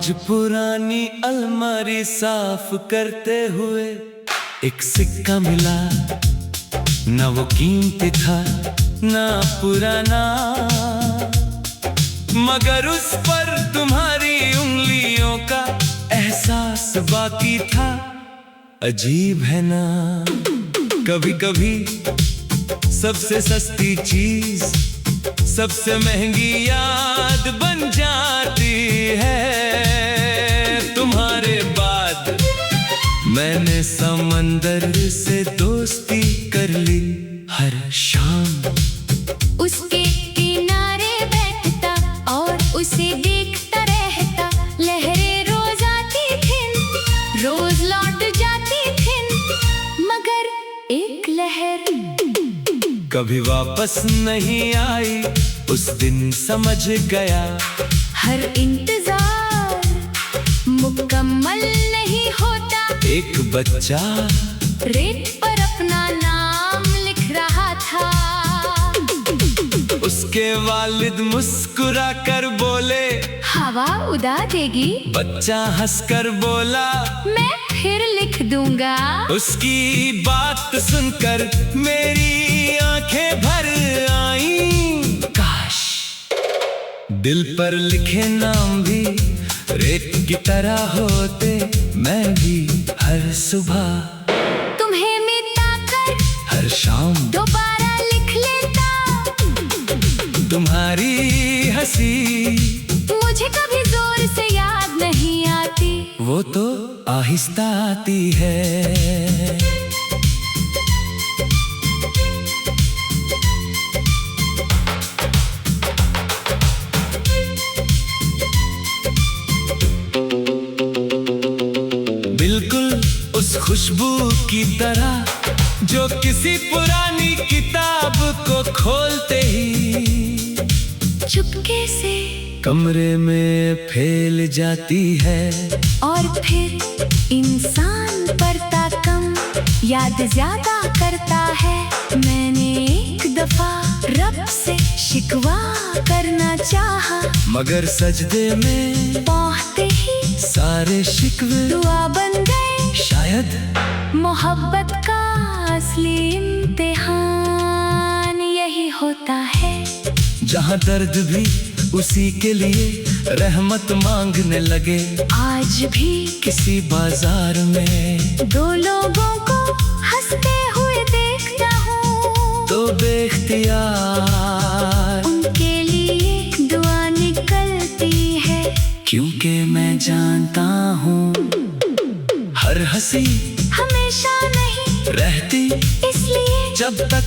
आज पुरानी अलमारी साफ करते हुए एक सिक्का मिला, ना वो कीमती था ना पुराना, मगर उस पर तुम्हारी उंगलियों का एहसास बाकी था। अजीब है ना, कभी कभी सबसे सस्ती चीज सबसे महंगी याद बन जाती है। तुम्हारे बाद मैंने समंदर से दोस्ती कर ली, हर शाम उसके किनारे बैठता और उसे देखता रहता। लहरें रोज आती थीं, रोज लौट जाती थीं, मगर एक लहर कभी वापस नहीं आई। उस दिन समझ गया हर इंतजार मुकम्मल नहीं होता। एक बच्चा रेत पर अपना नाम लिख रहा था। उसके वालिद मुस्कुरा कर बोले, हवा उड़ा देगी। बच्चा हंसकर बोला, मैं फिर लिख दूंगा। उसकी बात सुनकर मेरी आंखें भर आईं। काश दिल पर लिखे नाम भी रेत की तरह होते। मैं भी हर सुबह तुम्हें मिटा कर हर शाम दोबारा लिख लेता। तुम्हारी हंसी मुझे कभी जोर से याद नहीं आती, वो तो आहिस्ता आती है। बिल्कुल उस खुशबू की तरह जो किसी पुरानी किताब को खोलते ही चुपके से कमरे में फैल जाती है। और फिर इंसान पढ़ता कम याद ज्यादा करता है। मैंने एक दफा रब से शिकवा करना चाहा, मगर सजदे में पहुंचते ही सारे शिकवे दुआ बन गए। शायद मोहब्बत का असली इम्तिहान यही होता है, जहाँ दर्द भी उसी के लिए रहमत मांगने लगे। आज भी किसी बाजार में दो लोगों को हंसते हुए देखता हूँ, तो बेख्तियार उनके लिए दुआ निकलती है। क्योंकि मैं जानता हूँ हर हंसी हमेशा नहीं रहती, इसलिए जब तक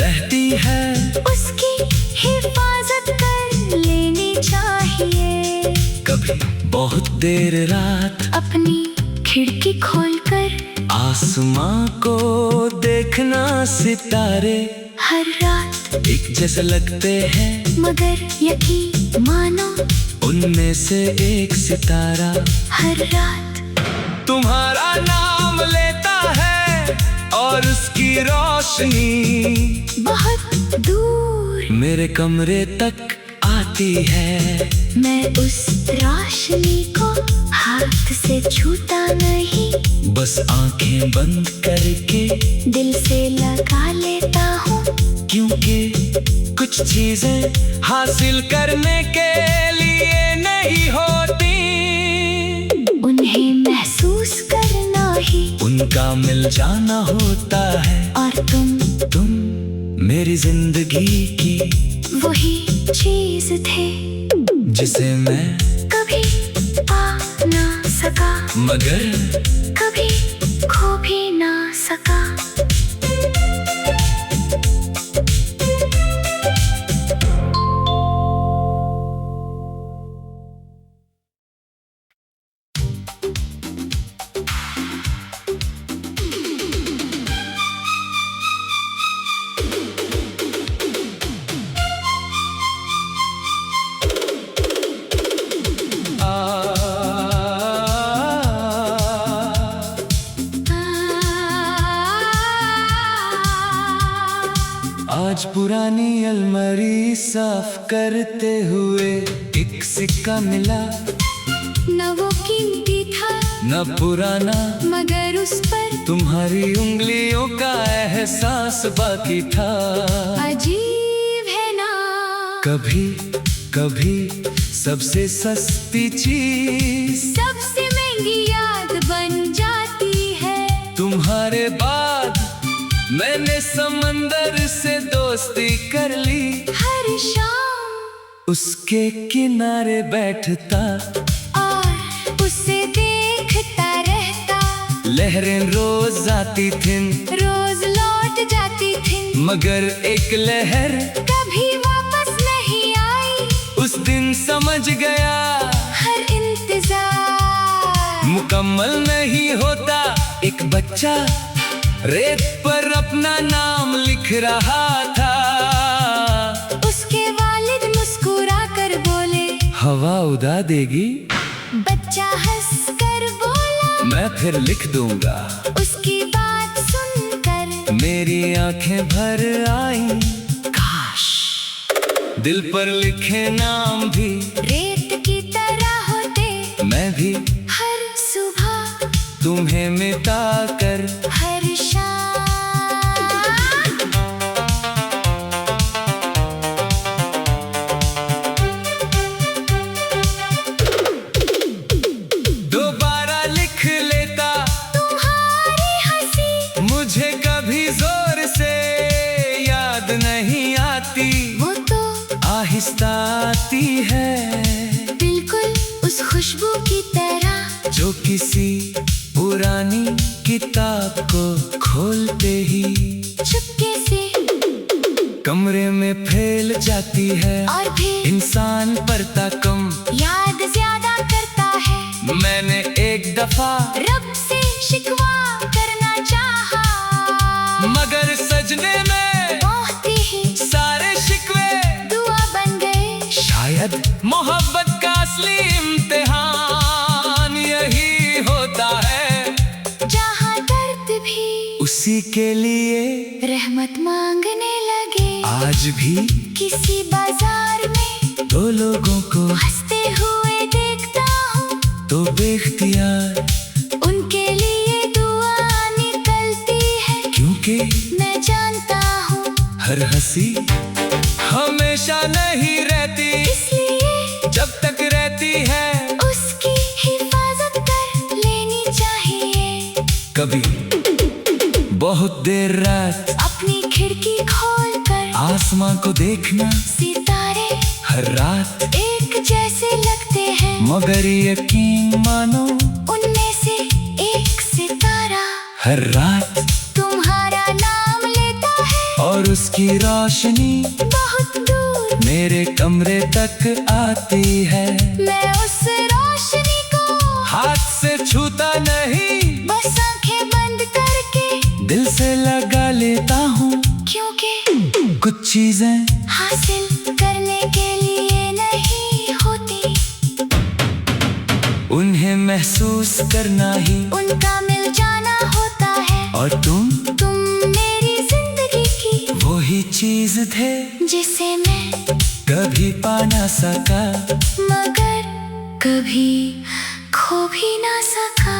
रहती है उसकी हिफाजत कर लेनी चाहिए। कभी बहुत देर रात अपनी खिड़की खोलकर आसमां को देखना, सितारे हर रात एक जैसे लगते हैं, मगर यकीन मानो उनमें से एक सितारा हर रात तुम्हारा नाम लेता है और उसकी रोशनी बहुत दूर मेरे कमरे तक आती है। मैं उस रोशनी को हाथ से छूता नहीं, बस आंखें बंद करके दिल से लगा लेता हूँ। क्योंकि कुछ चीजें हासिल करने के लिए नहीं होती, उन्हें महसूस करना ही उनका मिल जाना होता है। और तुम मेरी जिंदगी की वही चीज थे जिसे मैं कभी पा ना सका, मगर कभी खो भी ना सका। आज पुरानी अलमारी साफ करते हुए एक सिक्का मिला, न वो कीमती था न पुराना, मगर उस पर तुम्हारी उंगलियों का एहसास बाकी था। अजीब है ना, कभी कभी सबसे सस्ती चीज सबसे महंगी याद बन जाती है। तुम्हारे बाद मैंने समंदर से दोस्ती कर ली। हर शाम उसके किनारे बैठता और उसे देखता रहता। लहरें रोज आती थीं, रोज लौट जाती थी, मगर एक लहर कभी वापस नहीं आई। उस दिन समझ गया हर इंतजार मुकम्मल नहीं होता। एक बच्चा रेत पर अपना नाम लिख रहा था। उसके वालिद मुस्कुरा कर बोले, हवा उड़ा देगी? बच्चा हंस कर बोला, मैं फिर लिख दूंगा। उसकी बात सुनकर मेरी आंखें भर आईं। काश दिल पर लिखे नाम भी रेत की तरह होते। मैं भी हर सुबह तुम्हें मिटा कर हर शाम। दोबारा लिख लेता तुम्हारी हंसी मुझे कभी जोर से याद नहीं आती। वो तो आहिस्ता आती है, बिल्कुल उस खुशबू की तरह जो किसी पुरानी किताब को खोलते ही चुपके से कमरे में फैल जाती है। और फिर इंसान पढ़ता कम, याद ज्यादा करता है। मैंने एक दफा रब से शिकवा करना चाहा, मगर सजने में पहुंचते ही सारे शिकवे दुआ बन गए। शायद मोहब्बत का असली इम्तिहान यही होता है। जहाँ दर्द भी उसी के लिए रहमत मांगने लगे। आज भी किसी बाजार में दो लोगों को हंसते हुए देखता हूँ, तो बेख्तियार उनके लिए दुआ निकलती है। क्योंकि मैं जानता हूँ हर हंसी हमेशा नहीं रहती, इसलिए जब तक रहती है उसकी हिफाजत कर लेनी चाहिए। कभी बहुत देर रात अपनी खिड़की खोलकर आसमां को देखना। सितारे हर रात एक जैसे लगते हैं, मगर यकीन मानो उनमें से एक सितारा हर रात तुम्हारा नाम लेता है। और उसकी रोशनी बहुत दूर मेरे कमरे तक आती है। मैं उस रोशनी को हाथ से छूता नहीं, बस आंखें बंद करके दिल से लगा लेता हूँ। क्योंकि कुछ चीजें हासिल करने के लिए नहीं होती, उन्हें महसूस करना ही उनका मिल जाना होता है। और तुम मेरी जिंदगी की वो ही चीज थे जिसे मैं कभी पा ना सका, मगर कभी खो भी ना सका।